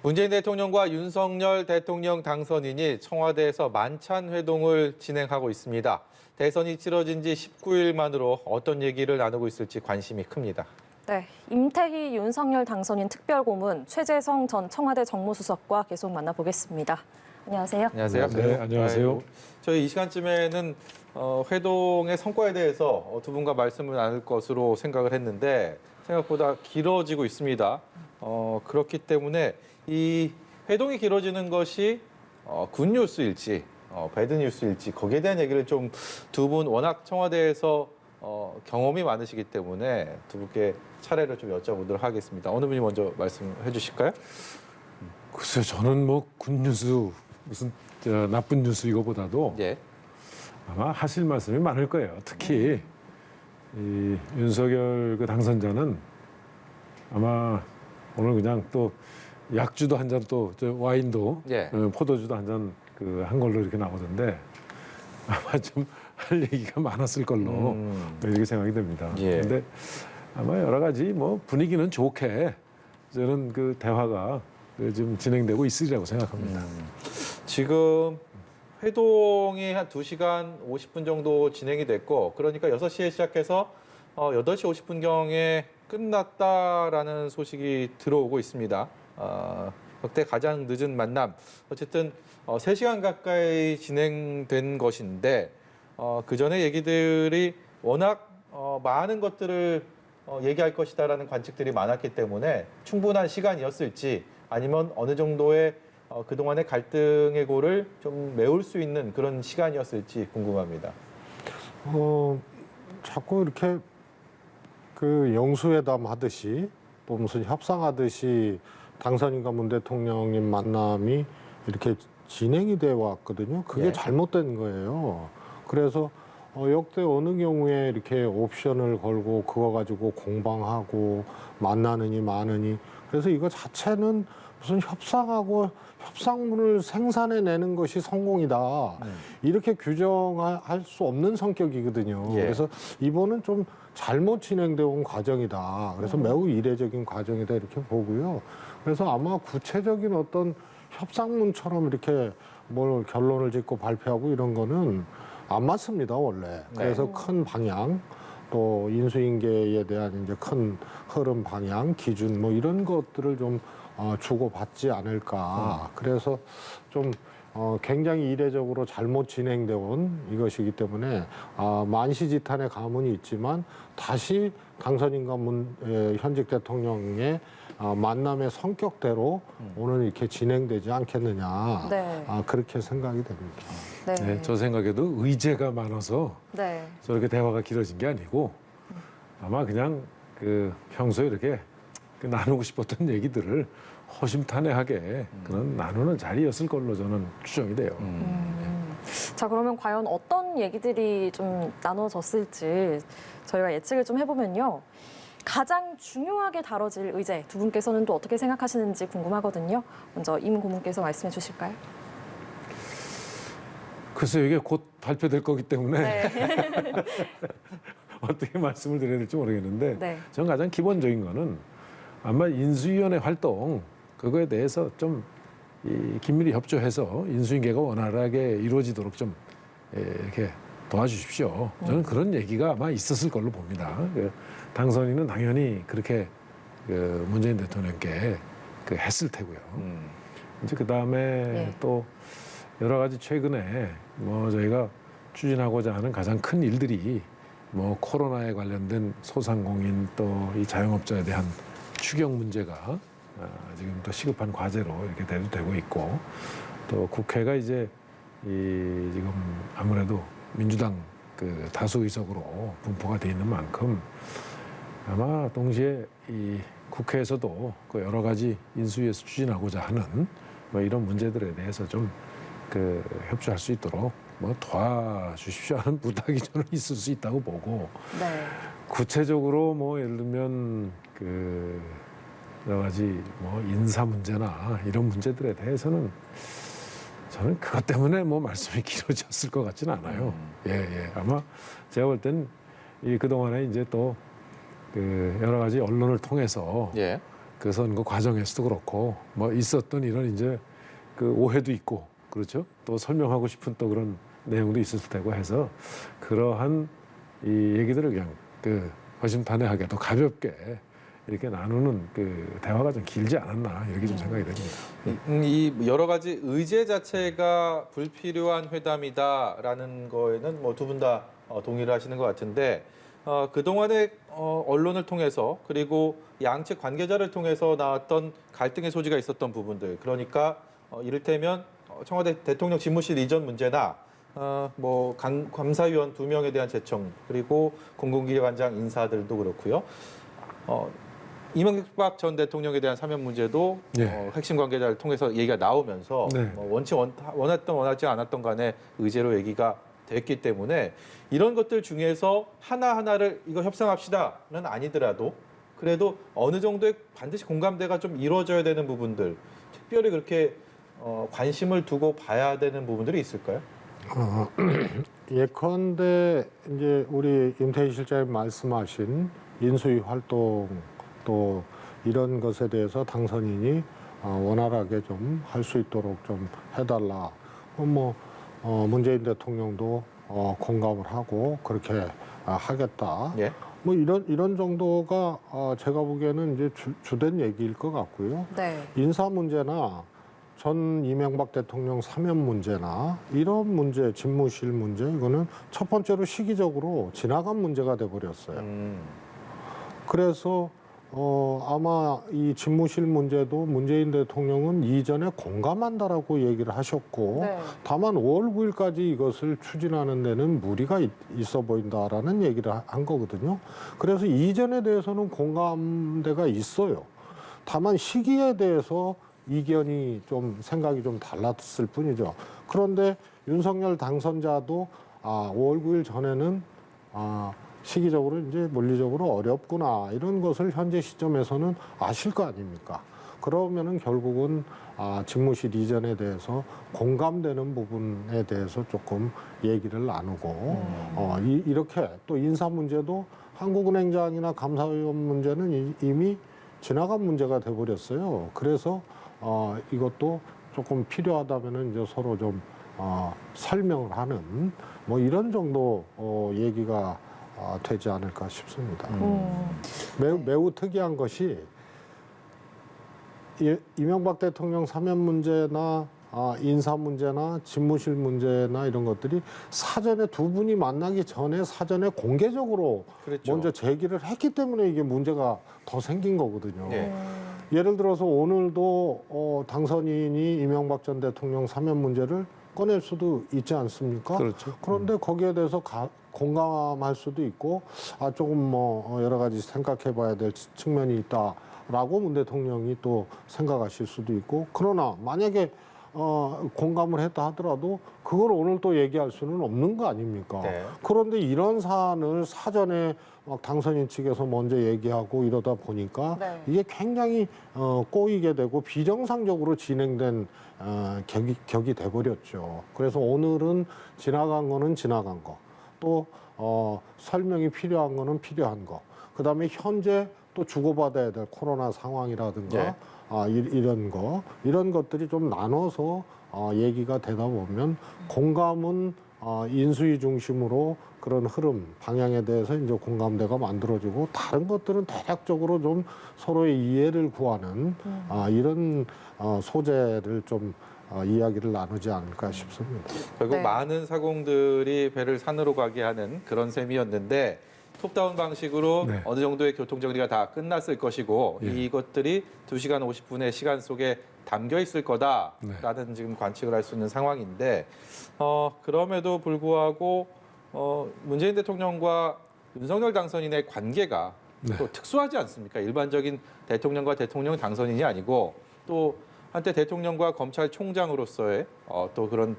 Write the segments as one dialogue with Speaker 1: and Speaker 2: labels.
Speaker 1: 문재인 대통령과 윤석열 대통령 당선인이 청와대에서 만찬 회동을 진행하고 있습니다. 대선이 치러진 지 19일 만으로 어떤 얘기를 나누고 있을지 관심이 큽니다.
Speaker 2: 네, 임태희 윤석열 당선인 특별고문 최재성 전 청와대 정무수석과 계속 만나보겠습니다. 안녕하세요.
Speaker 1: 안녕하세요.
Speaker 3: 네, 안녕하세요.
Speaker 1: 저희 이 시간쯤에는 회동의 성과에 대해서 두 분과 말씀을 나눌 것으로 생각을 했는데 생각보다 길어지고 있습니다. 그렇기 때문에 이 회동이 길어지는 것이 굿뉴스일지 배드뉴스일지 거기에 대한 얘기를 좀 두 분 워낙 청와대에서 경험이 많으시기 때문에 두 분께 차례를 좀 여쭤보도록 하겠습니다. 어느 분이 먼저 말씀해 주실까요?
Speaker 3: 글쎄요, 저는 뭐 굿뉴스 무슨 나쁜 뉴스 이거보다도
Speaker 1: 예.
Speaker 3: 아마 하실 말씀이 많을 거예요. 특히 이 윤석열 그 당선자는 아마 오늘 그냥 또 약주도 한 잔 또 와인도
Speaker 1: 예.
Speaker 3: 포도주도 한 잔 그 한 걸로 이렇게 나오던데 아마 좀 할 얘기가 많았을 걸로 이렇게 생각이 됩니다.
Speaker 1: 예.
Speaker 3: 근데 아마 여러 가지 뭐 분위기는 좋게 저는 그 대화가 지금 진행되고 있으리라고 생각합니다.
Speaker 1: 지금 회동이 한 2시간 50분 정도 진행이 됐고 그러니까 6시에 시작해서 8시 50분경에 끝났다라는 소식이 들어오고 있습니다. 역대 가장 늦은 만남. 어쨌든 3시간 가까이 진행된 것인데 그 전에 얘기들이 워낙 많은 것들을 얘기할 것이다라는 관측들이 많았기 때문에 충분한 시간이었을지 아니면 어느 정도의 그동안의 갈등의 골을 좀 메울 수 있는 그런 시간이었을지 궁금합니다.
Speaker 4: 자꾸 이렇게 그 영수회담 하듯이 또 무슨 협상하듯이 당선인과 문 대통령님 만남이 이렇게 진행이 돼 왔거든요. 그게
Speaker 1: 네.
Speaker 4: 잘못된 거예요. 그래서 역대 어느 경우에 이렇게 옵션을 걸고 그거 가지고 공방하고 만나느니 마느니 그래서 이거 자체는 무슨 협상하고 협상문을 생산해내는 것이 성공이다. 이렇게 규정할 수 없는 성격이거든요.
Speaker 1: 예.
Speaker 4: 그래서 이번은 좀 잘못 진행되어 온 과정이다. 그래서 매우 이례적인 과정이다 이렇게 보고요. 그래서 아마 구체적인 어떤 협상문처럼 이렇게 뭘 결론을 짓고 발표하고 이런 거는 안 맞습니다, 원래. 그래서 큰 방향, 또 인수인계에 대한 이제 큰 흐름 방향, 기준 뭐 이런 것들을 좀 주고받지 않을까. 그래서 좀 굉장히 이례적으로 잘못 진행되어 온 이것이기 때문에 만시지탄의 가문이 있지만 다시 당선인과 현직 대통령의 만남의 성격대로 오늘 이렇게 진행되지 않겠느냐.
Speaker 2: 네.
Speaker 4: 그렇게 생각이 됩니다.
Speaker 2: 네.
Speaker 3: 네, 저 생각에도 의제가 많아서
Speaker 2: 네.
Speaker 3: 저렇게 대화가 길어진 게 아니고 아마 그냥 그 평소에 이렇게 그 나누고 싶었던 얘기들을 허심탄회하게 그런 나누는 자리였을 걸로 저는 추정이 돼요.
Speaker 2: 자, 그러면 과연 어떤 얘기들이 좀 나눠졌을지 저희가 예측을 좀 해보면요. 가장 중요하게 다뤄질 의제 두 분께서는 또 어떻게 생각하시는지 궁금하거든요. 먼저 임 고문께서 말씀해 주실까요?
Speaker 3: 글쎄요, 이게 곧 발표될 거기 때문에
Speaker 2: 네.
Speaker 3: 어떻게 말씀을 드려야 될지 모르겠는데
Speaker 2: 네.
Speaker 3: 저는 가장 기본적인 거는 아마 인수위원회 활동 그거에 대해서 좀 긴밀히 협조해서 인수인계가 원활하게 이루어지도록 좀 이렇게 도와주십시오. 저는 그런 얘기가 아마 있었을 걸로 봅니다. 그 당선인은 당연히 그렇게 그 문재인 대통령께 그 했을 테고요. 이제 그 다음에
Speaker 2: 예.
Speaker 3: 또 여러 가지 최근에 뭐 저희가 추진하고자 하는 가장 큰 일들이 뭐 코로나에 관련된 소상공인 또 이 자영업자에 대한 추경 문제가 지금 또 시급한 과제로 이렇게 대두되고 있고 또 국회가 이제 이 지금 아무래도 민주당 그 다수 의석으로 분포가 돼 있는 만큼 아마 동시에 이 국회에서도 그 여러 가지 인수위에서 추진하고자 하는 뭐 이런 문제들에 대해서 좀 그 협조할 수 있도록 뭐 도와주십시오 하는 부탁이 저는 있을 수 있다고 보고
Speaker 2: 네.
Speaker 3: 구체적으로 뭐 예를 들면 그 여러 가지 뭐 인사 문제나 이런 문제들에 대해서는 저는 그것 때문에 뭐 말씀이 길어졌을 것 같지는 않아요. 예. 아마 제가 볼 땐 이 그동안에 이제 또 그 여러 가지 언론을 통해서
Speaker 1: 예.
Speaker 3: 그 그 선거 과정에서도 그렇고 뭐 있었던 이런 이제 그 오해도 있고 그렇죠. 또 설명하고 싶은 또 그런 내용도 있을 테고 해서 그러한 이 얘기들을 그냥 그 허심탄회하게 또 가볍게 이렇게 나누는 그 대화가 좀 길지 않았나 이렇게 좀 생각이 됩니다.
Speaker 1: 이 여러 가지 의제 자체가 불필요한 회담이다라는 거에는 뭐 두 분 다 동의를 하시는 것 같은데 그동안에 언론을 통해서 그리고 양측 관계자를 통해서 나왔던 갈등의 소지가 있었던 부분들 그러니까 이를테면 청와대 대통령 집무실 이전 문제나 뭐 감사위원 2명에 대한 제청 그리고 공공기관장 인사들도 그렇고요. 이명박 전 대통령에 대한 사면 문제도
Speaker 3: 네.
Speaker 1: 핵심 관계자를 통해서 얘기가 나오면서
Speaker 3: 네.
Speaker 1: 원했던 원하지 않았던 간에 의제로 얘기가 됐기 때문에 이런 것들 중에서 하나하나를 이거 협상합시다는 아니더라도 그래도 어느 정도의 반드시 공감대가 좀 이루어져야 되는 부분들 특별히 그렇게 관심을 두고 봐야 되는 부분들이 있을까요?
Speaker 4: 예컨대 이제 우리 임태희 실장님 말씀하신 인수위 활동 또 이런 것에 대해서 당선인이 원활하게 좀 할 수 있도록 좀 해달라. 문재인 대통령도 공감을 하고 그렇게 하겠다.
Speaker 1: 예.
Speaker 4: 뭐 이런 정도가 제가 보기에는 이제 주된 얘기일 것 같고요.
Speaker 2: 네.
Speaker 4: 인사 문제나 전 이명박 대통령 사면 문제나 이런 문제, 집무실 문제 이거는 첫 번째로 시기적으로 지나간 문제가 돼 버렸어요. 그래서 아마 이 집무실 문제도 문재인 대통령은 이전에 공감한다라고 얘기를 하셨고
Speaker 2: 네.
Speaker 4: 다만 5월 9일까지 이것을 추진하는 데는 무리가 있어 보인다라는 얘기를 한 거거든요. 그래서 이전에 대해서는 공감대가 있어요. 다만 시기에 대해서 이견이 좀 생각이 좀 달랐을 뿐이죠. 그런데 윤석열 당선자도 5월 9일 전에는 시기적으로 이제 물리적으로 어렵구나 이런 것을 현재 시점에서는 아실 거 아닙니까? 그러면은 결국은 집무실 이전에 대해서 공감되는 부분에 대해서 조금 얘기를 나누고 이렇게 또 인사 문제도 한국은행장이나 감사위원 문제는 이미 지나간 문제가 돼버렸어요. 그래서 이것도 조금 필요하다면은 이제 서로 좀 설명을 하는 뭐 이런 정도 얘기가 되지 않을까 싶습니다. 매우 특이한 것이 이명박 대통령 사면 문제나 인사 문제나 집무실 문제나 이런 것들이 사전에 두 분이 만나기 전에 사전에 공개적으로
Speaker 1: 그랬죠.
Speaker 4: 먼저 제기를 했기 때문에 이게 문제가 더 생긴 거거든요.
Speaker 1: 네.
Speaker 4: 예를 들어서 오늘도 당선인이 이명박 전 대통령 사면 문제를 꺼낼 수도 있지 않습니까?
Speaker 3: 그렇죠.
Speaker 4: 그런데 거기에 대해서 공감할 수도 있고 조금 뭐 여러 가지 생각해 봐야 될 측면이 있다라고 문 대통령이 또 생각하실 수도 있고 그러나 만약에 공감을 했다 하더라도 그걸 오늘 또 얘기할 수는 없는 거 아닙니까?
Speaker 1: 네.
Speaker 4: 그런데 이런 사안을 사전에 막 당선인 측에서 먼저 얘기하고 이러다 보니까
Speaker 2: 네.
Speaker 4: 이게 굉장히 꼬이게 되고 비정상적으로 진행된 격이 돼버렸죠. 그래서 오늘은 지나간 거는 지나간 거, 또 설명이 필요한 거는 필요한 거, 그다음에 현재 또 주고받아야 될 코로나 상황이라든가
Speaker 1: 네.
Speaker 4: 이런 것들이 좀 나눠서 얘기가 되다 보면 공감은 인수위 중심으로 그런 흐름 방향에 대해서 이제 공감대가 만들어지고 다른 것들은 대략적으로 좀 서로의 이해를 구하는 이런 소재를 좀 이야기를 나누지 않을까 싶습니다.
Speaker 1: 결국
Speaker 2: 네.
Speaker 1: 많은 사공들이 배를 산으로 가게 하는 그런 셈이었는데 톱다운 방식으로
Speaker 3: 네.
Speaker 1: 어느 정도의 교통 정리가 다 끝났을 것이고
Speaker 3: 예.
Speaker 1: 이것들이 2시간 50분의 시간 속에 담겨 있을 거다라는
Speaker 3: 네.
Speaker 1: 지금 관측을 할 수 있는 상황인데 그럼에도 불구하고 문재인 대통령과 윤석열 당선인의 관계가
Speaker 3: 네.
Speaker 1: 또 특수하지 않습니까? 일반적인 대통령과 대통령 당선인이 아니고 또 한때 대통령과 검찰총장으로서의 또 그런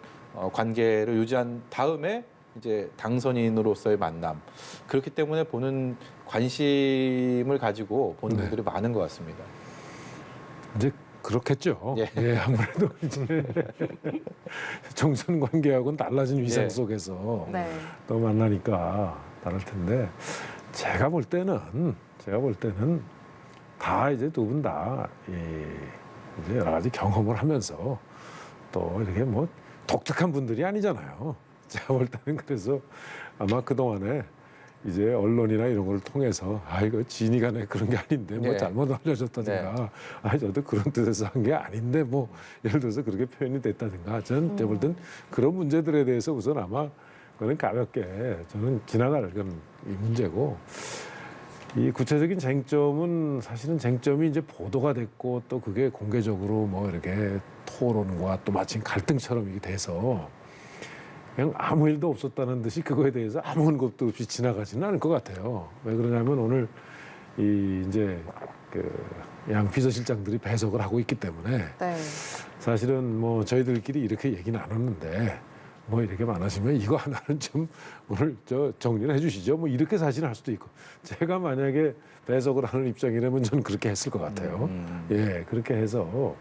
Speaker 1: 관계를 유지한 다음에 이제 당선인으로서의 만남 그렇기 때문에 보는 관심을 가지고 보는
Speaker 3: 네.
Speaker 1: 분들이 많은 것 같습니다.
Speaker 3: 이제 그렇겠죠.
Speaker 1: 예.
Speaker 3: 예, 아무래도 이제 정선 관계하고는 달라진 위상
Speaker 1: 예.
Speaker 3: 속에서
Speaker 2: 네.
Speaker 3: 또 만나니까 다를 텐데 제가 볼 때는 다 이제 두 분 다 이제 여러 가지 경험을 하면서 또 이렇게 뭐 독특한 분들이 아니잖아요. 제가 볼 때는 그래서 아마 그 동안에 이제 언론이나 이런 걸 통해서 이거 지니간에 그런 게 아닌데 뭐
Speaker 1: 네.
Speaker 3: 잘못 알려줬다든가 저도 그런 뜻에서 한 게 아닌데 뭐 예를 들어서 그렇게 표현이 됐다든가 저는 제가 볼 땐 그런 문제들에 대해서 우선 아마 그거는 가볍게 저는 지나갈 그런 이 문제고 이 구체적인 쟁점은 사실은 쟁점이 이제 보도가 됐고 또 그게 공개적으로 뭐 이렇게 토론과 또 마침 갈등처럼 이게 돼서 그냥 아무 일도 없었다는 듯이 그거에 대해서 아무 것도 없이 지나가지는 않을 것 같아요. 왜 그러냐면 오늘 이제 그 양 비서실장들이 배석을 하고 있기 때문에
Speaker 2: 네.
Speaker 3: 사실은 뭐 저희들끼리 이렇게 얘기 나눴는데 뭐 이렇게 많으시면 이거 하나는 좀 오늘 정리를 해주시죠. 뭐 이렇게 사실은 할 수도 있고 제가 만약에 배석을 하는 입장이라면 저는 그렇게 했을 것 같아요. 예, 그렇게 해서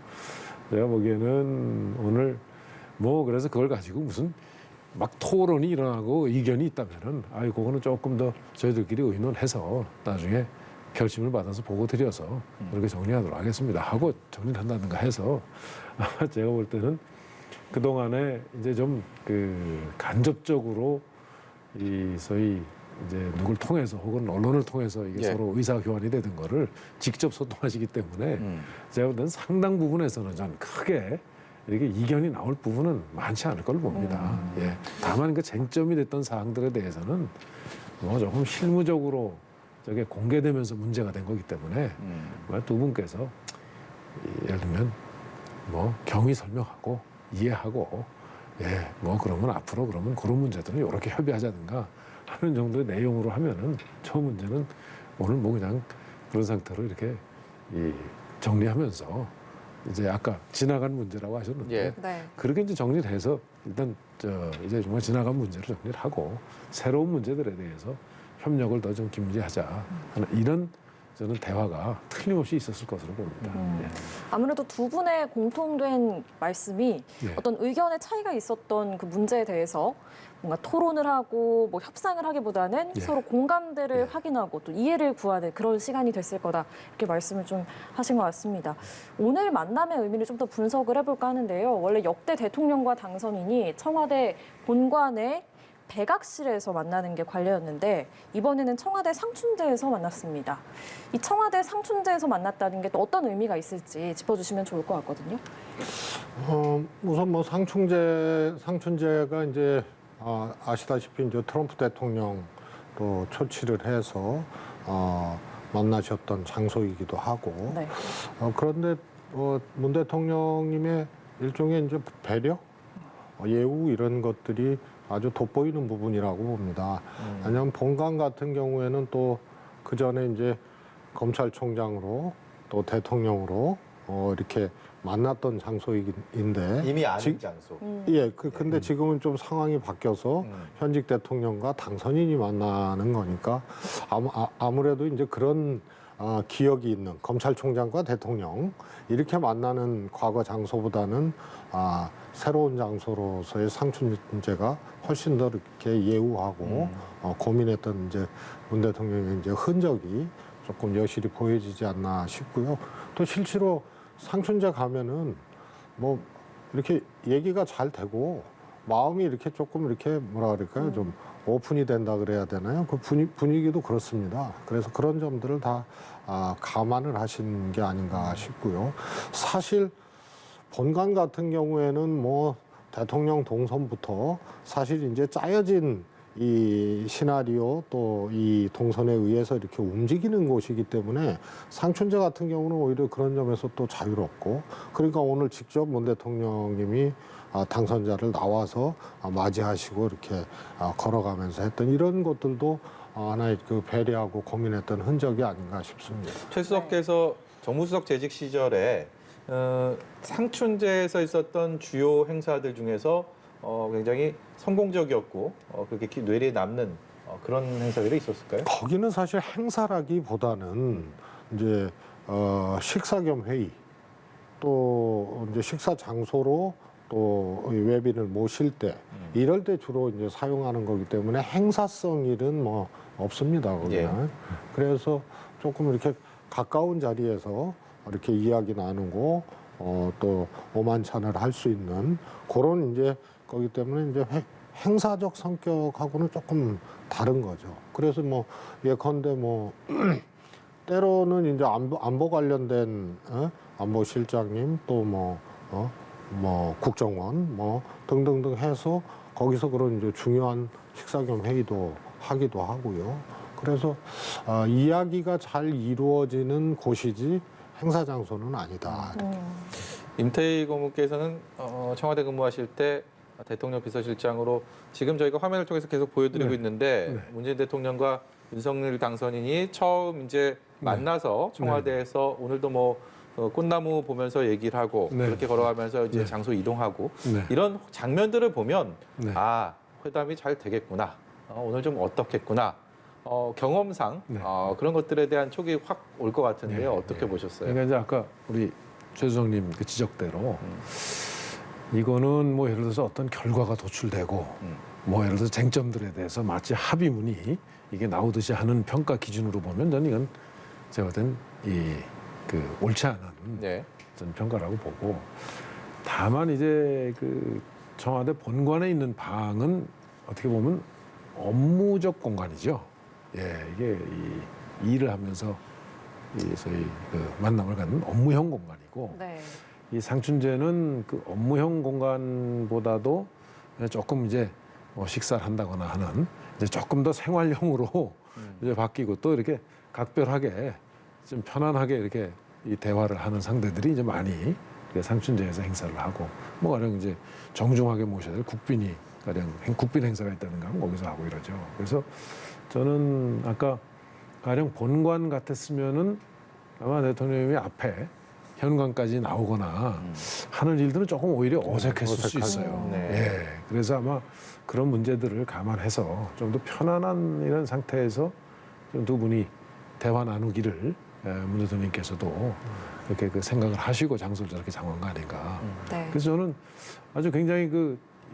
Speaker 3: 제가 보기에는 오늘 뭐 그래서 그걸 가지고 무슨 막 토론이 일어나고 의견이 있다면은 그거는 조금 더 저희들끼리 의논해서 나중에 결심을 받아서 보고 드려서 그렇게 정리하도록 하겠습니다 하고 정리를 한다든가 해서 아마 제가 볼 때는 그 동안에 이제 좀 그 간접적으로 이 소위 이제 누굴 통해서 혹은 언론을 통해서 이게
Speaker 1: 예.
Speaker 3: 서로 의사 교환이 되는 거를 직접 소통하시기 때문에 제가 볼 때는 상당 부분에서는 전 크게 이렇게 이견이 나올 부분은 많지 않을 걸로 봅니다. 예. 다만 그 쟁점이 됐던 사항들에 대해서는 뭐 조금 실무적으로 저게 공개되면서 문제가 된 거기 때문에 두 분께서 예를 들면 뭐 경위 설명하고 이해하고 뭐 그러면 앞으로 그러면 그런 문제들은 이렇게 협의하자든가 하는 정도의 내용으로 하면은 저 문제는 오늘 뭐 그냥 그런 상태로 이렇게 정리하면서 이제 아까 지나간 문제라고 하셨는데
Speaker 1: 예.
Speaker 2: 네.
Speaker 3: 그렇게 이제 정리를 해서 일단 이제 정말 지나간 문제를 정리를 하고 새로운 문제들에 대해서 협력을 더 좀 긴밀히 하자 하는 이런 저는 대화가 틀림없이 있었을 것으로 봅니다. 예.
Speaker 2: 아무래도 두 분의 공통된 말씀이
Speaker 3: 예.
Speaker 2: 어떤 의견의 차이가 있었던 그 문제에 대해서 뭔가 토론을 하고 뭐 협상을 하기보다는
Speaker 3: 예.
Speaker 2: 서로 공감대를
Speaker 3: 예.
Speaker 2: 확인하고 또 이해를 구하는 그런 시간이 됐을 거다 이렇게 말씀을 좀 하신 것 같습니다. 오늘 만남의 의미를 좀 더 분석을 해볼까 하는데요. 원래 역대 대통령과 당선인이 청와대 본관의 백악실에서 만나는 게 관례였는데 이번에는 청와대 상춘제에서 만났습니다. 이 청와대 상춘제에서 만났다는 게 또 어떤 의미가 있을지 짚어주시면 좋을 것 같거든요.
Speaker 4: 우선 뭐 상춘제가 이제 아시다시피 이제 트럼프 대통령도 초치를 해서 만나셨던 장소이기도 하고
Speaker 2: 네.
Speaker 4: 그런데 문 대통령님의 일종의 이제 배려, 예우 이런 것들이 아주 돋보이는 부분이라고 봅니다. 왜냐하면 본관 같은 경우에는 또 그 전에 이제 검찰총장으로 또 대통령으로 이렇게 만났던 장소인데
Speaker 1: 이미 아는
Speaker 4: 지-
Speaker 1: 장소.
Speaker 4: 예, 근데 지금은 좀 상황이 바뀌어서 현직 대통령과 당선인이 만나는 거니까 아무래도 이제 그런 기억이 있는 검찰총장과 대통령 이렇게 만나는 과거 장소보다는 새로운 장소로서의 상춘제가 훨씬 더 이렇게 예우하고 고민했던 이제 문 대통령의 이제 흔적이 조금 여실히 보여지지 않나 싶고요. 또 실제로 상춘제 가면은 뭐 이렇게 얘기가 잘 되고 마음이 이렇게 조금 이렇게 뭐라 그럴까요? 좀 오픈이 된다 그래야 되나요? 그 분위기도 그렇습니다. 그래서 그런 점들을 다 감안을 하신 게 아닌가 싶고요. 사실 본관 같은 경우에는 뭐 대통령 동선부터 사실 이제 짜여진 이 시나리오 또 이 동선에 의해서 이렇게 움직이는 곳이기 때문에 상춘제 같은 경우는 오히려 그런 점에서 또 자유롭고 그러니까 오늘 직접 문 대통령님이 당선자를 나와서 맞이하시고 이렇게 걸어가면서 했던 이런 것들도 하나의 그 배려하고 고민했던 흔적이 아닌가 싶습니다.
Speaker 1: 최 수석께서 정무수석 재직 시절에 상춘제에서 있었던 주요 행사들 중에서 굉장히 성공적이었고 그렇게 뇌리에 남는 그런 행사들이 있었을까요?
Speaker 4: 거기는 사실 행사라기보다는 이제 식사 겸 회의 또 이제 식사 장소로 또 외빈을 모실 때 이럴 때 주로 이제 사용하는 거기 때문에 행사성 일은 뭐 없습니다 거기는.
Speaker 1: 예.
Speaker 4: 그래서 조금 이렇게 가까운 자리에서 이렇게 이야기 나누고 또 오만찬을 할 수 있는 그런 이제 거기 때문에 이제 행사적 성격하고는 조금 다른 거죠. 그래서 뭐 예컨대 뭐 때로는 이제 안보 관련된 안보실장님 또 뭐 국정원 뭐 등등등 해서 거기서 그런 이제 중요한 식사 겸 회의도 하기도 하고요. 그래서 이야기가 잘 이루어지는 곳이지 행사 장소는 아니다.
Speaker 1: 임태희 고문께서는 청와대 근무하실 때 대통령 비서실장으로 지금 저희가 화면을 통해서 계속 보여드리고
Speaker 3: 네.
Speaker 1: 있는데
Speaker 3: 네.
Speaker 1: 문재인 대통령과 윤석열 당선인이 처음 이제 만나서 청와대에서 오늘도 뭐 꽃나무 보면서 얘기를 하고
Speaker 3: 네.
Speaker 1: 그렇게 걸어가면서 이제
Speaker 3: 네.
Speaker 1: 장소 이동하고
Speaker 3: 네.
Speaker 1: 이런 장면들을 보면
Speaker 3: 네.
Speaker 1: 아 회담이 잘 되겠구나 오늘 좀 어떻겠구나 경험상
Speaker 3: 네.
Speaker 1: 그런 것들에 대한 촉이 확 올 것 같은데요.
Speaker 3: 네.
Speaker 1: 어떻게 보셨어요?
Speaker 3: 그러니까 이제 아까 우리 최 수석님 그 지적대로 이거는 뭐 예를 들어서 어떤 결과가 도출되고 뭐 예를 들어서 쟁점들에 대해서 마치 합의문이 이게 나오듯이 하는 평가 기준으로 보면 저는 이건 제가 볼 땐 그 옳지 않은
Speaker 1: 네.
Speaker 3: 어떤 평가라고 보고 다만 이제 그 청와대 본관에 있는 방은 어떻게 보면 업무적 공간이죠. 예, 이게 이 일을 하면서 이 소위 그 만남을 갖는 업무형 공간이고
Speaker 2: 네.
Speaker 3: 이 상춘제는 그 업무형 공간보다도 조금 이제 뭐 식사를 한다거나 하는 이제 조금 더 생활형으로 이제 바뀌고 또 이렇게 각별하게 좀 편안하게 이렇게 이 대화를 하는 상대들이 이제 많이 상춘제에서 행사를 하고 뭐 가령 이제 정중하게 모셔야 될 국빈이 가령 국빈 행사가 있다든가 하면 거기서 하고 이러죠. 그래서 저는 아까 가령 본관 같았으면은 아마 대통령이 앞에 현관까지 나오거나 하는 일들은 조금 오히려 어색했을 수 있어요.
Speaker 1: 네.
Speaker 3: 예. 그래서 아마 그런 문제들을 감안해서 좀 더 편안한 이런 상태에서 좀 두 분이 대화 나누기를 문 대통령께서도 이렇게 그 생각을 하시고 장소를 저렇게 정한 거 아닌가.
Speaker 2: 네.
Speaker 3: 그래서 저는 아주 굉장히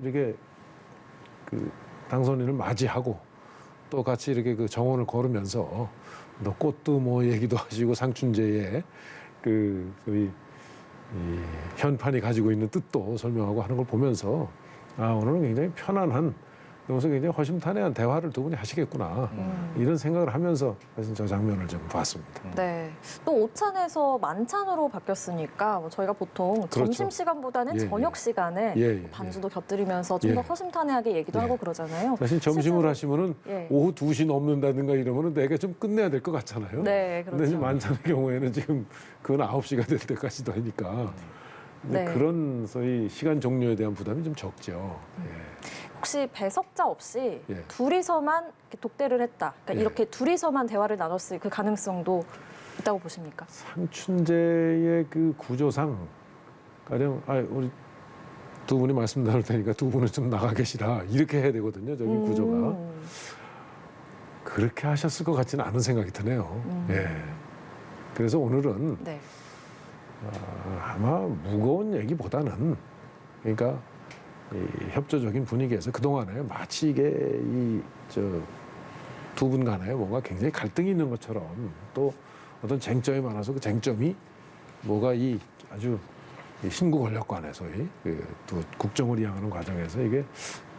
Speaker 3: 이렇게 그 당선인을 맞이하고 또 같이 이렇게 그 정원을 걸으면서 또 꽃도 뭐 얘기도 하시고 상춘제에 그 소위 이 현판이 가지고 있는 뜻도 설명하고 하는 걸 보면서 아 오늘은 굉장히 편안한 그러면서 굉장히 허심탄회한 대화를 두 분이 하시겠구나 이런 생각을 하면서 사실 저 장면을 좀 봤습니다.
Speaker 2: 네. 또 오찬에서 만찬으로 바뀌었으니까 뭐 저희가 보통
Speaker 3: 그렇죠.
Speaker 2: 점심 시간보다는
Speaker 3: 예,
Speaker 2: 저녁 시간에
Speaker 3: 예, 예,
Speaker 2: 반주도 곁들이면서 좀 더
Speaker 3: 예.
Speaker 2: 허심탄회하게 얘기도
Speaker 3: 예.
Speaker 2: 하고 그러잖아요.
Speaker 3: 사실 점심을
Speaker 2: 실제로-
Speaker 3: 하시면은
Speaker 2: 예.
Speaker 3: 오후 2시 넘는다든가 이러면은 내가 좀 끝내야 될 것 같잖아요.
Speaker 2: 네,
Speaker 3: 근데 이제
Speaker 2: 그렇죠.
Speaker 3: 만찬의 경우에는 지금 그건 9시가 될 때까지도 하니까 근데
Speaker 2: 네.
Speaker 3: 그런 소위 시간 종료에 대한 부담이 좀 적죠. 예.
Speaker 2: 혹시 배석자 없이
Speaker 3: 예.
Speaker 2: 둘이서만 이렇게 독대를 했다. 그러니까
Speaker 3: 예.
Speaker 2: 이렇게 둘이서만 대화를 나눴을 그 가능성도 있다고 보십니까?
Speaker 3: 상춘제의 그 구조상 가령 우리 두 분이 말씀 나눌 테니까 두 분은 좀 나가 계시라 이렇게 해야 되거든요. 저기 구조가 그렇게 하셨을 것 같지는 않은 생각이 드네요. 예. 그래서 오늘은
Speaker 2: 네.
Speaker 3: 아마 무거운 얘기보다는 그러니까 이 협조적인 분위기에서 그동안에 마치 이게 두 분 간에 뭔가 굉장히 갈등이 있는 것처럼 또 어떤 쟁점이 많아서 그 쟁점이 뭐가 이 아주 이 신구 권력관에서의 또 국정을 이양하는 과정에서 이게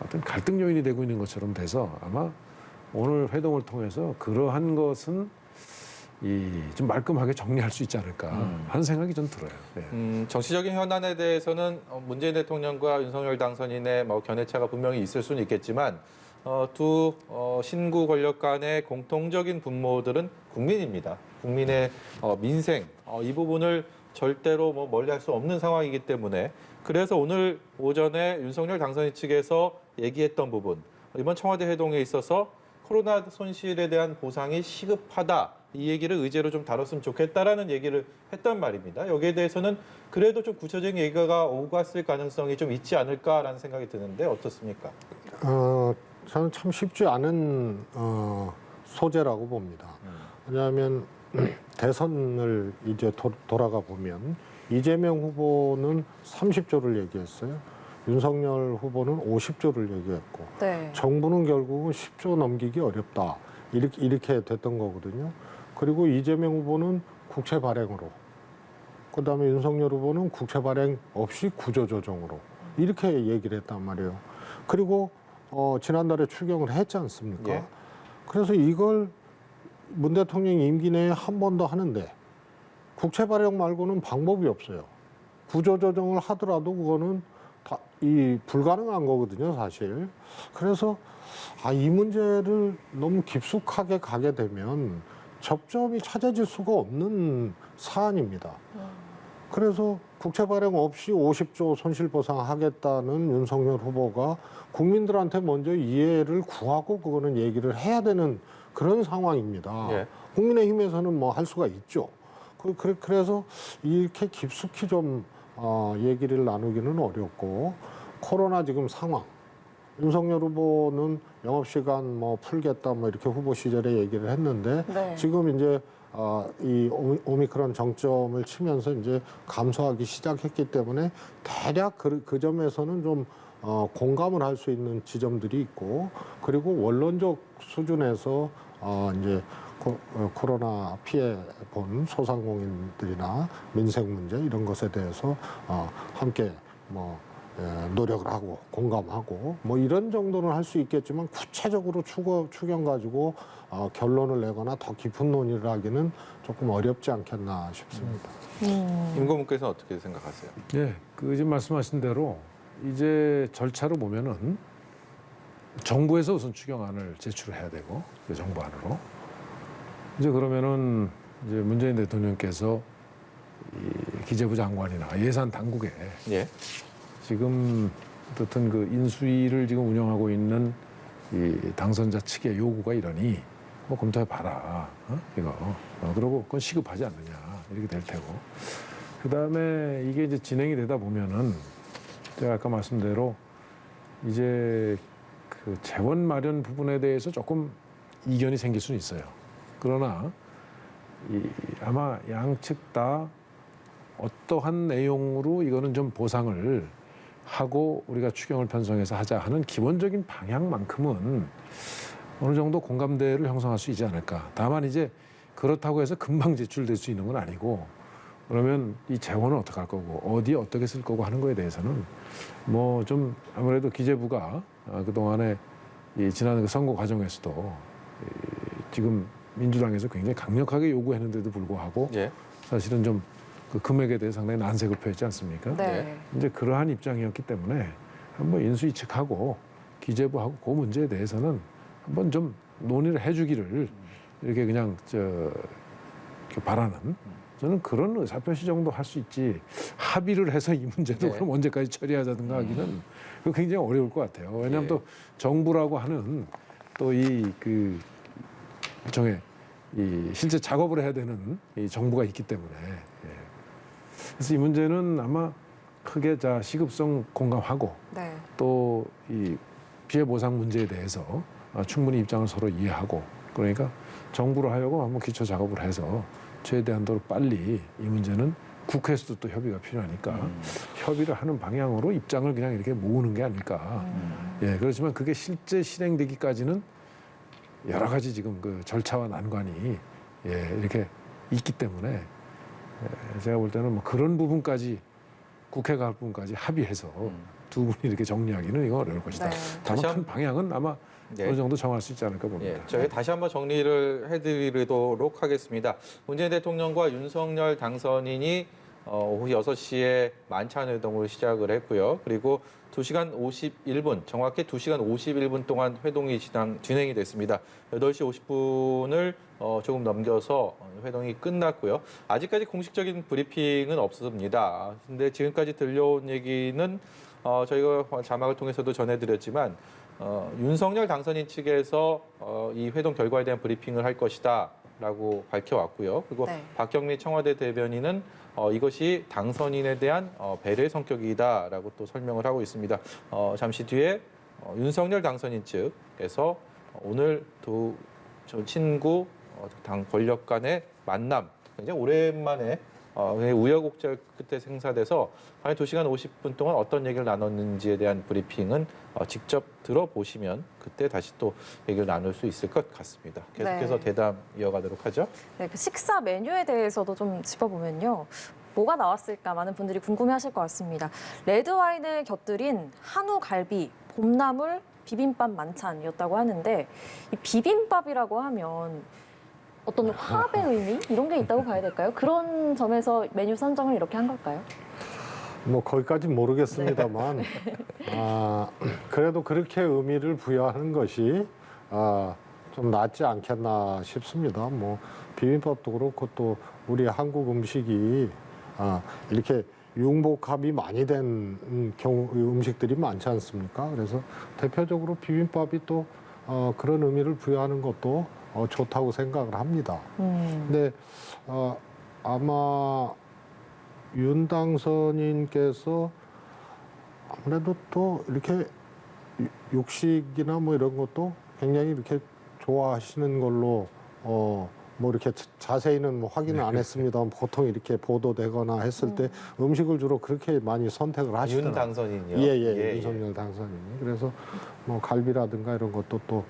Speaker 3: 어떤 갈등 요인이 되고 있는 것처럼 돼서 아마 오늘 회동을 통해서 그러한 것은 좀 말끔하게 정리할 수 있지 않을까 하는 생각이 좀 들어요. 예.
Speaker 1: 정치적인 현안에 대해서는 문재인 대통령과 윤석열 당선인의 뭐 견해차가 분명히 있을 수는 있겠지만 두 신구 권력 간의 공통적인 분모들은 국민입니다. 국민의 민생 이 부분을 절대로 뭐 멀리할 수 없는 상황이기 때문에 그래서 오늘 오전에 윤석열 당선인 측에서 얘기했던 부분 이번 청와대 회동에 있어서 코로나 손실에 대한 보상이 시급하다. 이 얘기를 의제로 좀 다뤘으면 좋겠다라는 얘기를 했단 말입니다. 여기에 대해서는 그래도 좀 구체적인 얘기가 오갔을 가능성이 좀 있지 않을까라는 생각이 드는데 어떻습니까?
Speaker 4: 저는 참 쉽지 않은 소재라고 봅니다. 왜냐하면 대선을 이제 돌아가 보면 이재명 후보는 30조를 얘기했어요. 윤석열 후보는 50조를 얘기했고
Speaker 2: 네.
Speaker 4: 정부는 결국은 10조 넘기기 어렵다. 이렇게 됐던 거거든요. 그리고 이재명 후보는 국채 발행으로, 그다음에 윤석열 후보는 국채 발행 없이 구조조정으로 이렇게 얘기를 했단 말이에요. 그리고 지난달에 추경을 했지 않습니까?
Speaker 1: 예.
Speaker 4: 그래서 이걸 문 대통령 임기 내에 한 번 더 하는데 국채 발행 말고는 방법이 없어요. 구조조정을 하더라도 그거는 다 불가능한 거거든요, 사실. 그래서 이 문제를 너무 깊숙하게 가게 되면 접점이 찾아질 수가 없는 사안입니다. 그래서 국채 발행 없이 50조 손실보상하겠다는 윤석열 후보가 국민들한테 먼저 이해를 구하고 그거는 얘기를 해야 되는 그런 상황입니다.
Speaker 1: 예.
Speaker 4: 국민의힘에서는 뭐 할 수가 있죠. 그래서 이렇게 깊숙이 좀 얘기를 나누기는 어렵고, 코로나 지금 상황, 윤석열 후보는 영업시간 뭐 풀겠다 뭐 이렇게 후보 시절에 얘기를 했는데
Speaker 2: 네.
Speaker 4: 지금 이제 이 오미크론 정점을 치면서 이제 감소하기 시작했기 때문에 대략 그 점에서는 좀 공감을 할 수 있는 지점들이 있고, 그리고 원론적 수준에서 이제 코로나 피해 본 소상공인들이나 민생 문제 이런 것에 대해서 함께 뭐 노력을 하고 공감하고 뭐 이런 정도는 할 수 있겠지만, 구체적으로 추경 가지고 결론을 내거나 더 깊은 논의를 하기는 조금 어렵지 않겠나 싶습니다.
Speaker 1: 임고문께서는 어떻게 생각하세요?
Speaker 3: 예, 그 지금 말씀하신 대로 이제 절차로 보면은 정부에서 우선 추경안을 제출을 해야 되고, 그 정부안으로 이제 그러면은 이제 문재인 대통령께서 이 기재부 장관이나 예산 당국에
Speaker 1: 예.
Speaker 3: 지금 어떻든 그 인수위를 지금 운영하고 있는 이 당선자 측의 요구가 이러니 뭐 검토해 봐라, 이거 그러고 그건 시급하지 않느냐 이렇게 될 테고, 그 다음에 이게 이제 진행이 되다 보면은 제가 아까 말씀대로 이제 그 재원 마련 부분에 대해서 조금 이견이 생길 수는 있어요. 그러나 아마 양측 다 어떠한 내용으로 이거는 좀 보상을 하고 우리가 추경을 편성해서 하자 하는 기본적인 방향만큼은 어느 정도 공감대를 형성할 수 있지 않을까. 다만 이제 그렇다고 해서 금방 제출될 수 있는 건 아니고, 그러면 이 재원은 어떻게 할 거고 어디에 어떻게 쓸 거고 하는 거에 대해서는 뭐 좀 아무래도 기재부가 그동안에 이 지난 그 선거 과정에서도 지금 민주당에서 굉장히 강력하게 요구했는데도 불구하고
Speaker 1: 예.
Speaker 3: 사실은 좀 그 금액에 대해 상당히 난색을 표했지 않습니까?
Speaker 2: 네.
Speaker 3: 이제 그러한 입장이었기 때문에 한번 인수위 측하고 기재부하고 그 문제에 대해서는 한번 좀 논의를 해주기를 이렇게 그냥 이렇게 바라는, 저는 그런 의사표시 정도 할 수 있지 합의를 해서 이 문제도
Speaker 1: 네.
Speaker 3: 그럼 언제까지 처리하자든가 하기는 그거 굉장히 어려울 것 같아요. 왜냐하면
Speaker 1: 예.
Speaker 3: 또 정부라고 하는 또 그 일종의 이 실제 작업을 해야 되는 이 정부가 있기 때문에, 예. 그래서 이 문제는 아마 크게 시급성 공감하고
Speaker 2: 네.
Speaker 3: 또 이 피해 보상 문제에 대해서 충분히 입장을 서로 이해하고, 그러니까 정부로 하여금 한번 기초 작업을 해서 최대한도로 빨리 이 문제는 국회에서도 또 협의가 필요하니까 협의를 하는 방향으로 입장을 그냥 이렇게 모으는 게 아닐까. 예, 그렇지만 그게 실제 실행되기까지는 여러 가지 지금 그 절차와 난관이 이렇게 있기 때문에 제가 볼 때는 뭐 그런 부분까지 국회가 할 부분까지 합의해서 두 분이 이렇게 정리하기는 이거 어려울 것이다.
Speaker 2: 네.
Speaker 3: 다만
Speaker 1: 다시
Speaker 3: 큰 방향은 아마
Speaker 1: 네.
Speaker 3: 어느 정도 정할 수 있지 않을까 봅니다.
Speaker 1: 예, 저희 다시 한번 정리를 해드리도록 하겠습니다. 문재인 대통령과 윤석열 당선인이 오후 6시에 만찬 회동을 시작을 했고요. 그리고 2시간 51분, 정확히 2시간 51분 동안 회동이 진행이 됐습니다. 8시 50분을 조금 넘겨서 회동이 끝났고요. 아직까지 공식적인 브리핑은 없습니다. 근데 지금까지 들려온 얘기는 저희가 자막을 통해서도 전해드렸지만 윤석열 당선인 측에서 이 회동 결과에 대한 브리핑을 할 것이다라고 밝혀왔고요. 그리고
Speaker 2: 네.
Speaker 1: 박경미 청와대 대변인은 이것이 당선인에 대한 배려의 성격이다라고 또 설명을 하고 있습니다. 잠시 뒤에 윤석열 당선인 측에서 오늘 두 친구 당 권력 간의 만남, 굉장히 오랜만에 우여곡절 끝에 생사돼서 과연 2시간 50분 동안 어떤 얘기를 나눴는지에 대한 브리핑은 직접 들어보시면 그때 다시 또 얘기를 나눌 수 있을 것 같습니다. 계속해서
Speaker 2: 네.
Speaker 1: 대담 이어가도록 하죠.
Speaker 2: 네, 그 식사 메뉴에 대해서도 좀 짚어보면요. 뭐가 나왔을까 많은 분들이 궁금해하실 것 같습니다. 레드 와인을 곁들인 한우 갈비, 봄나물, 비빔밥 만찬이었다고 하는데 이 비빔밥이라고 하면 어떤 화합의 의미 이런 게 있다고 봐야 될까요? 그런 점에서 메뉴 선정을 이렇게 한 걸까요?
Speaker 4: 뭐 거기까지 모르겠습니다만 그래도 그렇게 의미를 부여하는 것이 좀 낫지 않겠나 싶습니다. 뭐 비빔밥도 그렇고 또 우리 한국 음식이 이렇게 융복합이 많이 된 경우 음식들이 많지 않습니까? 그래서 대표적으로 비빔밥이 또 그런 의미를 부여하는 것도 좋다고 생각을 합니다. 근데 아마 윤 당선인께서 아무래도 또 이렇게 육식이나 뭐 이런 것도 굉장히 이렇게 좋아하시는 걸로 뭐 이렇게 자세히는 뭐 확인을 안 했습니다만 보통 이렇게 보도되거나 했을 때 음식을 주로 그렇게 많이 선택을 하시더라고요.
Speaker 1: 윤 당선인이요?
Speaker 4: 예, 윤석열 당선인이. 그래서 뭐 갈비라든가 이런 것도 또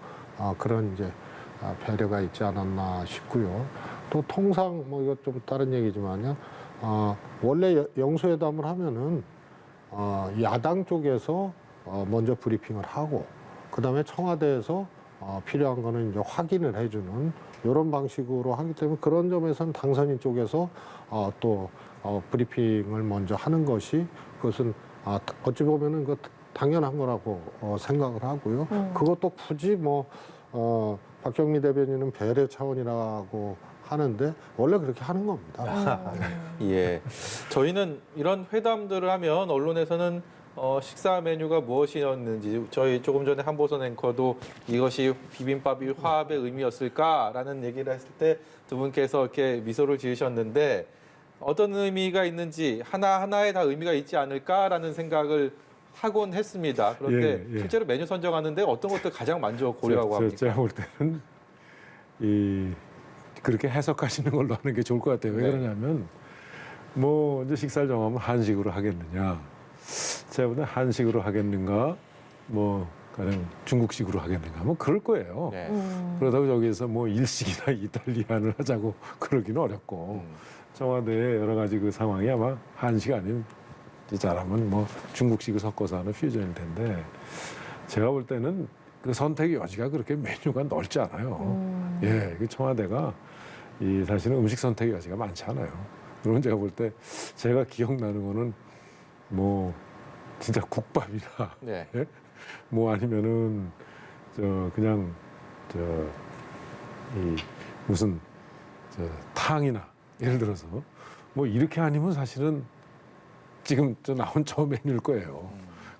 Speaker 4: 그런 이제 배려가 있지 않았나 싶고요. 또 통상 뭐 이것 좀 다른 얘기지만요. 원래 영수회담을 하면은 야당 쪽에서 먼저 브리핑을 하고 그다음에 청와대에서 필요한 거는 이제 확인을 해주는 이런 방식으로 하기 때문에 그런 점에서는 당선인 쪽에서 또 브리핑을 먼저 하는 것이 그것은 어찌 보면은 그 당연한 거라고 생각을 하고요. 그것도 굳이 뭐 박경미 대변인은 배려 차원이라고 하는데 원래 그렇게 하는 겁니다.
Speaker 1: 예. 저희는 이런 회담들을 하면 언론에서는 식사 메뉴가 무엇이었는지 저희 조금 전에 한보선 앵커도 이것이 비빔밥이 화합의 의미였을까라는 얘기를 했을 때 두 분께서 이렇게 미소를 지으셨는데 어떤 의미가 있는지 하나하나에 다 의미가 있지 않을까라는 생각을 하곤 했습니다. 그런데
Speaker 3: 예.
Speaker 1: 실제로 메뉴 선정하는데 어떤 것들 가장 먼저 고려하고 합니까?
Speaker 3: 제가 볼 때는 그렇게 해석하시는 걸로 하는 게 좋을 것 같아요. 왜
Speaker 1: 네.
Speaker 3: 그러냐면 뭐 이제 식사를 정하면 한식으로 하겠느냐, 제가 볼 때 한식으로 하겠는가, 뭐 가령 중국식으로 하겠는가, 뭐 그럴 거예요.
Speaker 1: 네.
Speaker 3: 그러다고 저기에서 뭐 일식이나 이탈리안을 하자고 그러기는 어렵고 청와대의 여러 가지 그 상황이 아마 한식 아니면 잘하면 뭐 중국식을 섞어서 하는 퓨전일 텐데 제가 볼 때는 그 선택의 여지가 그렇게 메뉴가 넓지 않아요. 예, 그 청와대가 이 사실은 음식 선택의 여지가 많지 않아요. 그러면 제가 볼 때 제가 기억나는 거는 뭐 진짜 국밥이나
Speaker 1: 네.
Speaker 3: 예? 뭐 아니면은 그냥 이 무슨 탕이나 예를 들어서 뭐 이렇게 아니면 사실은 지금 나온 저 메뉴일 거예요.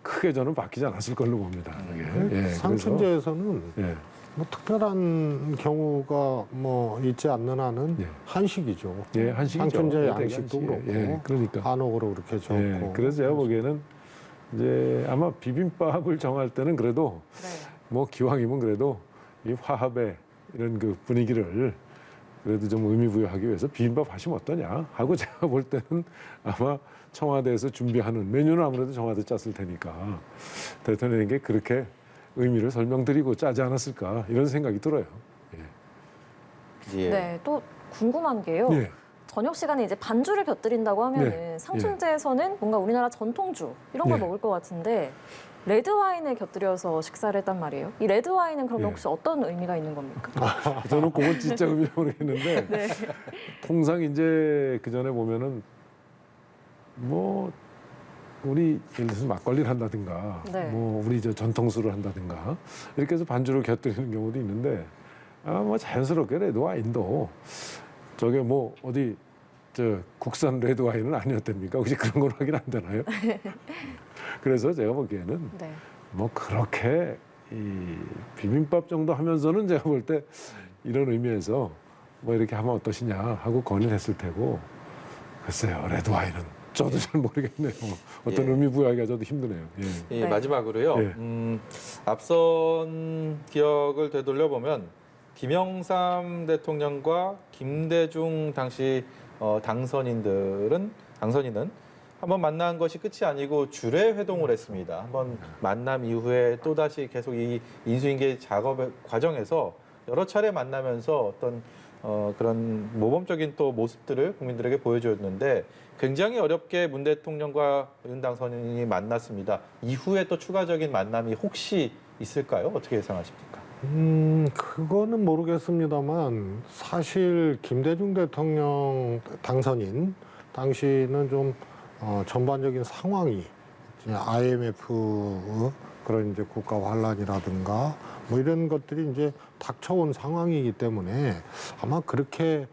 Speaker 3: 크게 저는 바뀌지 않았을 걸로 봅니다. 그게. 예,
Speaker 4: 상춘제에서는
Speaker 3: 그래서, 예.
Speaker 4: 뭐 특별한 경우가 뭐 있지 않는 한은
Speaker 3: 예.
Speaker 4: 한식이죠.
Speaker 3: 예, 한식이죠.
Speaker 4: 상춘제
Speaker 3: 예,
Speaker 4: 양식도
Speaker 3: 한식이에요.
Speaker 4: 그렇고
Speaker 3: 예, 그러니까.
Speaker 4: 한옥으로 그렇게 적고.
Speaker 3: 예, 그래서 제가 보기에는 이제 아마 비빔밥을 정할 때는 그래도
Speaker 2: 네.
Speaker 3: 뭐 기왕이면 그래도 이 화합의 이런 그 분위기를 그래도 좀 의미 부여하기 위해서 비빔밥 하시면 어떠냐 하고 제가 볼 때는 아마 청와대에서 준비하는 메뉴는 아무래도 청와대 짰을 테니까 대통령에게 그렇게 의미를 설명드리고 짜지 않았을까 이런 생각이 들어요.
Speaker 1: 예.
Speaker 2: 네, 또 궁금한 게요.
Speaker 3: 예.
Speaker 2: 저녁 시간에 이제 반주를 곁들인다고 하면은
Speaker 3: 네.
Speaker 2: 상춘제에서는 뭔가 우리나라 전통주 이런 걸
Speaker 3: 네.
Speaker 2: 먹을 것 같은데 레드 와인을 곁들여서 식사를 했단 말이에요. 이 레드 와인은 그러면
Speaker 3: 예.
Speaker 2: 혹시 어떤 의미가 있는 겁니까?
Speaker 3: 저는 그건 진짜 의미 모르겠는데
Speaker 2: 네.
Speaker 3: 통상 이제 그 전에 보면은 뭐 우리 예를 들어서 막걸리를 한다든가
Speaker 2: 네.
Speaker 3: 뭐 우리 저 전통술을 한다든가 이렇게 해서 반주를 곁들이는 경우도 있는데 뭐 자연스럽게 레드 와인도 저게 뭐 어디 저 국산 레드 와인은 아니었답니까? 혹시 그런 걸 확인 안 되나요? 그래서 제가 보기에는
Speaker 2: 네.
Speaker 3: 뭐 그렇게 이 비빔밥 정도 하면서는 제가 볼 때 이런 의미에서 뭐 이렇게 하면 어떠시냐 하고 건의를 했을 테고 글쎄요 레드 와인은 저도 잘 모르겠네요. 어떤
Speaker 1: 예.
Speaker 3: 의미 부여하기가 저도 힘드네요. 예.
Speaker 1: 예,
Speaker 2: 네.
Speaker 1: 마지막으로요.
Speaker 3: 예.
Speaker 1: 앞선 기억을 되돌려 보면 김영삼 대통령과 김대중 당시 당선인은 한번 만난 것이 끝이 아니고 주례 회동을 했습니다. 한번 만남 이후에 또다시 계속 이 인수인계 작업 과정에서 여러 차례 만나면서 어떤 그런 모범적인 또 모습들을 국민들에게 보여줬는데 굉장히 어렵게 문 대통령과 윤 당선인이 만났습니다. 이후에 또 추가적인 만남이 혹시 있을까요? 어떻게 예상하십니까?
Speaker 4: 그거는 모르겠습니다만 사실 김대중 대통령 당선인 당시는 좀 전반적인 상황이 이제 IMF 그런 이제 국가 환란이라든가 뭐 이런 것들이 이제 닥쳐온 상황이기 때문에 아마 그렇게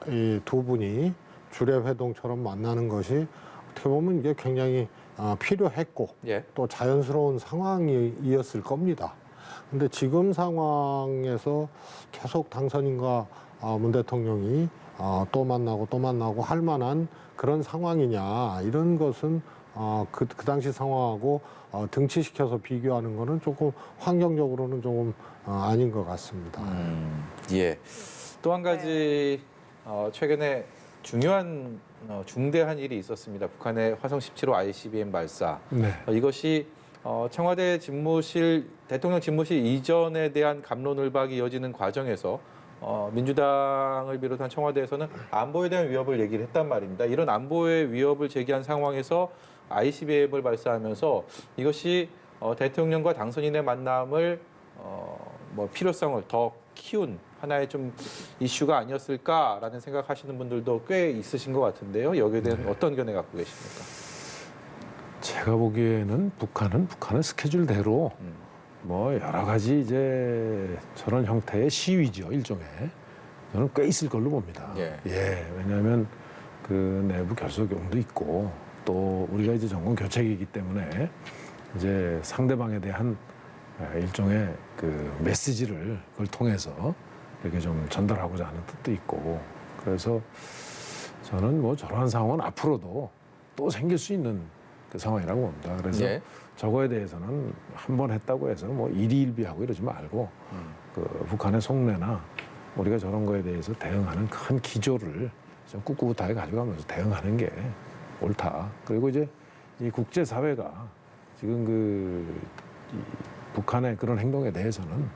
Speaker 4: 이 두 분이 주례 회동처럼 만나는 것이 어떻게 보면 이게 굉장히 필요했고
Speaker 1: 예.
Speaker 4: 또 자연스러운 상황이었을 겁니다. 근데 지금 상황에서 계속 당선인과 문 대통령이 또 만나고 할 만한 그런 상황이냐 이런 것은 그 당시 상황하고 등치시켜서 비교하는 거는 조금 환경적으로는 조금 아닌 것 같습니다.
Speaker 1: 예. 또 한 가지 최근에 중요한 중대한 일이 있었습니다. 북한의 화성 17호 ICBM 발사.
Speaker 3: 네.
Speaker 1: 이것이 청와대 집무실 대통령 집무실 이전에 대한 갑론을박이 이어지는 과정에서 민주당을 비롯한 청와대에서는 안보에 대한 위협을 얘기를 했단 말입니다. 이런 안보의 위협을 제기한 상황에서 ICBM을 발사하면서 이것이 대통령과 당선인의 만남을 뭐 필요성을 더 키운 하나의 좀 이슈가 아니었을까라는 생각하시는 분들도 꽤 있으신 것 같은데요. 여기에 대한 어떤 견해 갖고 계십니까?
Speaker 3: 제가 보기에는 북한은 스케줄대로 뭐 여러 가지 이제 저런 형태의 시위죠, 일종의. 저는 꽤 있을 걸로 봅니다.
Speaker 1: 예.
Speaker 3: 왜냐하면 그 내부 결속용도 있고 또 우리가 이제 정권 교체기이기 때문에 이제 상대방에 대한 일종의 그 메시지를 그걸 통해서 이렇게 좀 전달하고자 하는 뜻도 있고 그래서 저는 뭐 저러한 상황은 앞으로도 또 생길 수 있는 그 상황이라고 봅니다. 그래서
Speaker 1: 예.
Speaker 3: 저거에 대해서는 한 번 했다고 해서 뭐 일희일비하고 이러지 말고 그 북한의 속내나 우리가 저런 거에 대해서 대응하는 큰 기조를 좀 꿋꿋하게 가져가면서 대응하는 게 옳다. 그리고 이제 이 국제사회가 지금 이 북한의 그런 행동에 대해서는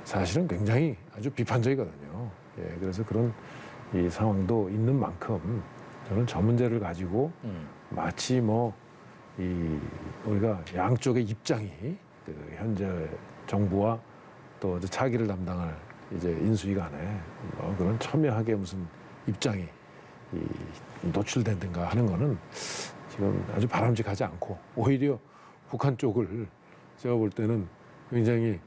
Speaker 3: 사실은 굉장히 아주 비판적이거든요. 예, 그래서 그런 이 상황도 있는 만큼 저는 저 문제를 가지고 마치 뭐 우리가 양쪽의 입장이 그 현재 정부와 또 차기를 담당할 이제 인수위 간에 뭐 그런 첨예하게 무슨 입장이 노출된든가 하는 거는 지금 아주 바람직하지 않고 오히려 북한 쪽을 제가 볼 때는 굉장히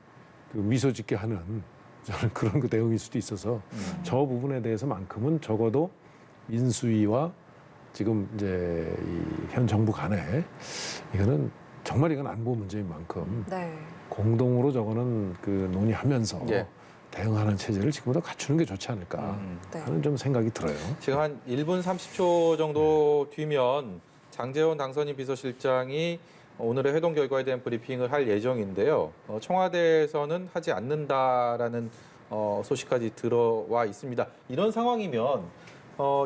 Speaker 3: 그 미소 짓게 하는 저는 그런 그 대응일 수도 있어서 저 부분에 대해서만큼은 적어도 인수위와 지금 이제 이 현 정부 간에 이건 안보 문제인 만큼
Speaker 2: 네.
Speaker 3: 공동으로 저거는 그 논의하면서
Speaker 1: 예.
Speaker 3: 대응하는 체제를 지금부터 갖추는 게 좋지 않을까
Speaker 2: 네.
Speaker 3: 하는 좀 생각이 들어요.
Speaker 1: 지금 한 1분 30초 정도 뒤면 장제원 당선인 비서실장이 오늘의 회동 결과에 대한 브리핑을 할 예정인데요. 청와대에서는 하지 않는다라는 소식까지 들어와 있습니다. 이런 상황이면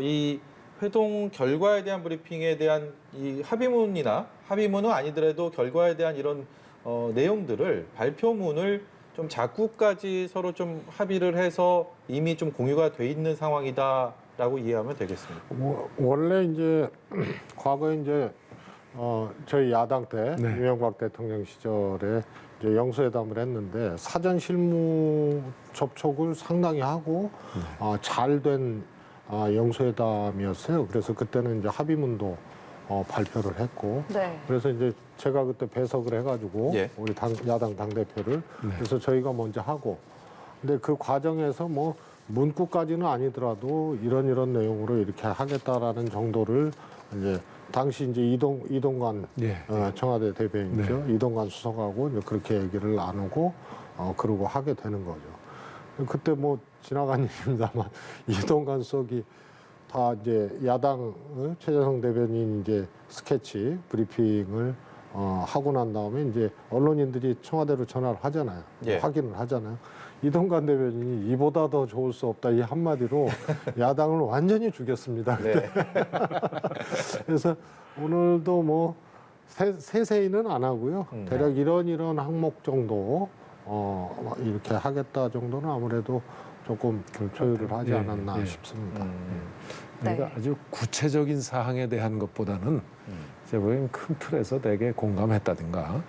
Speaker 1: 이 회동 결과에 대한 브리핑에 대한 이 합의문은 아니더라도 결과에 대한 이런 내용들을 발표문을 좀 작구까지 서로 좀 합의를 해서 이미 좀 공유가 돼 있는 상황이다라고 이해하면 되겠습니다.
Speaker 4: 원래 이제 과거에 이제 저희 야당 때
Speaker 3: 네.
Speaker 4: 이명박 대통령 시절에 이제 영수회담을 했는데 사전 실무 접촉을 상당히 하고 잘된 영수회담이었어요. 그래서 그때는 이제 합의문도 발표를 했고
Speaker 2: 네.
Speaker 4: 그래서 이제 제가 그때 배석을 해가지고
Speaker 1: 예.
Speaker 4: 우리 야당 당대표를
Speaker 3: 네.
Speaker 4: 그래서 저희가 먼저 하고 근데 그 과정에서 뭐 문구까지는 아니더라도 이런 내용으로 이렇게 하겠다라는 정도를 이제 당시 이제 이동관
Speaker 3: 예.
Speaker 4: 청와대 대변인이죠. 이동관 수석하고 이제 그렇게 얘기를 나누고 그러고 하게 되는 거죠. 그때 뭐 지나간 일입니다만 이동관 수석이 다 이제 야당 최재성 대변인 이제 스케치 브리핑을 하고 난 다음에 이제 언론인들이 청와대로 전화를 하잖아요.
Speaker 1: 예.
Speaker 4: 확인을 하잖아요. 이동관 대변인이 이보다 더 좋을 수 없다 이 한마디로 야당을 완전히 죽였습니다.
Speaker 1: 네.
Speaker 4: 그래서 오늘도 뭐 세세히는 안 하고요. 대략 이런 항목 정도 이렇게 하겠다 정도는 아무래도 조금 조율을 하지
Speaker 3: 예,
Speaker 4: 않았나
Speaker 3: 예.
Speaker 4: 싶습니다.
Speaker 3: 그러니까
Speaker 2: 네.
Speaker 3: 아주 구체적인 사항에 대한 것보다는 제가 보기엔 큰 틀에서 되게 공감했다든가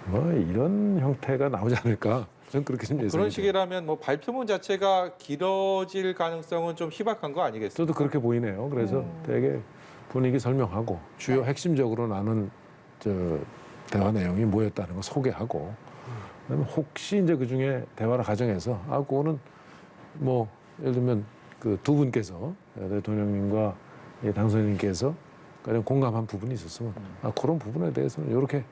Speaker 3: 뭐 이런 형태가 나오지 않을까 저는 그렇게 좀 예상이
Speaker 1: 그런
Speaker 3: 돼요.
Speaker 1: 식이라면 뭐 발표문 자체가 길어질 가능성은 좀 희박한 거 아니겠습니까?
Speaker 3: 저도 그렇게 보이네요. 그래서 되게 분위기 설명하고 주요
Speaker 2: 네.
Speaker 3: 핵심적으로 나눈 저 대화 내용이 뭐였다는 거 소개하고 그다음에 혹시 이제 그 중에 대화를 가정해서 그거는 뭐 예를 들면 그 두 분께서 대통령님과 이 당선인께서 가장 공감한 부분이 있었으면 그런 부분에 대해서는 이렇게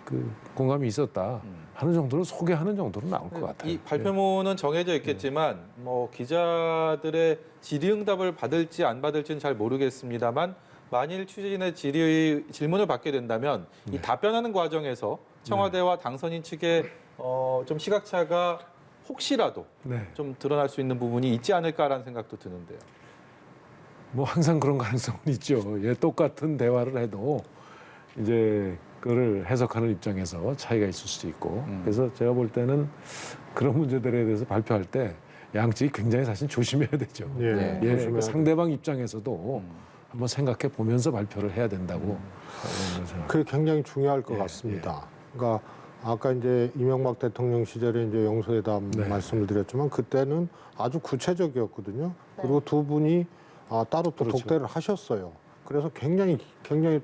Speaker 3: 그 공감이 있었다 하는 정도로 소개하는 정도로 나올 것 같아요.
Speaker 1: 이 발표문은 정해져 있겠지만 뭐 기자들의 질의응답을 받을지 안 받을지는 잘 모르겠습니다만 만일 취재진의 질문을 받게 된다면 이 답변하는 과정에서 청와대와 당선인 측의 좀 시각차가 혹시라도
Speaker 3: 네.
Speaker 1: 좀 드러날 수 있는 부분이 있지 않을까라는 생각도 드는데요.
Speaker 3: 뭐 항상 그런 가능성은 있죠. 예, 똑같은 대화를 해도 이제 그걸 해석하는 입장에서 차이가 있을 수도 있고. 그래서 제가 볼 때는 그런 문제들에 대해서 발표할 때 양측이 굉장히 사실 조심해야 되죠.
Speaker 4: 예,
Speaker 1: 네.
Speaker 3: 예,
Speaker 4: 조심해야
Speaker 3: 그 상대방 입장에서도 한번 생각해 보면서 발표를 해야 된다고 생각합니다.
Speaker 4: 그게 굉장히 중요할 것
Speaker 3: 예,
Speaker 4: 같습니다. 그러니까 아까 이제 이명박 대통령 시절에 이제 영수회담
Speaker 3: 네.
Speaker 4: 말씀을 드렸지만 그때는 아주 구체적이었거든요. 그리고 두 분이 따로 또
Speaker 3: 그렇죠.
Speaker 4: 독대를 하셨어요. 그래서 굉장히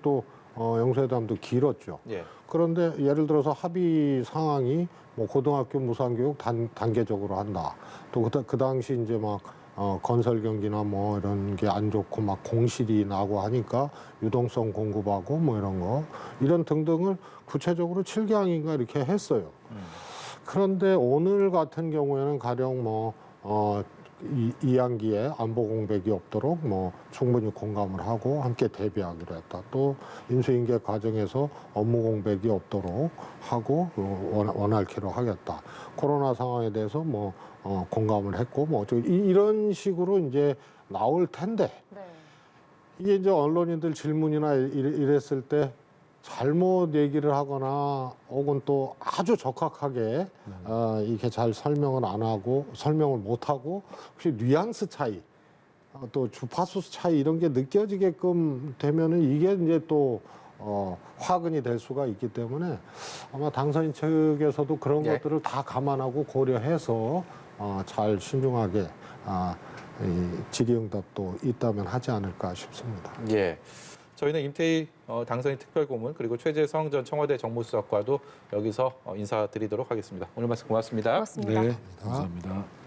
Speaker 4: 또 영수회담도 길었죠.
Speaker 1: 예.
Speaker 4: 그런데 예를 들어서 합의 상황이 뭐 고등학교 무상교육 단계적으로 한다. 또 그 당시 이제 막 건설 경기나 뭐 이런 게 안 좋고 막 공실이 나고 하니까 유동성 공급하고 뭐 이런 거 이런 등등을 구체적으로 7개항인가 이렇게 했어요. 그런데 오늘 같은 경우에는 가령 뭐 이항기에 안보 공백이 없도록 뭐 충분히 공감을 하고 함께 대비하기로 했다. 또 인수인계 과정에서 업무 공백이 없도록 하고 원활키로 하겠다. 코로나 상황에 대해서 뭐 공감을 했고 뭐 이런 식으로 이제 나올 텐데
Speaker 2: 네.
Speaker 4: 이게 이제 언론인들 질문이나 이랬을 때 잘못 얘기를 하거나 혹은 또 아주 적확하게 이렇게 잘 설명을 안 하고 설명을 못 하고 혹시 뉘앙스 차이 또 주파수 차이 이런 게 느껴지게끔 되면은 이게 이제 또 화근이 될 수가 있기 때문에 아마 당선인 측에서도 그런
Speaker 1: 예.
Speaker 4: 것들을 다 감안하고 고려해서 잘 신중하게 이 질의응답도 있다면 하지 않을까 싶습니다.
Speaker 1: 예. 저희는 임태희 당선인 특별고문 그리고 최재성 전 청와대 정무수석과도 여기서 인사드리도록 하겠습니다. 오늘 말씀 고맙습니다.
Speaker 2: 고맙습니다.
Speaker 3: 네, 감사합니다.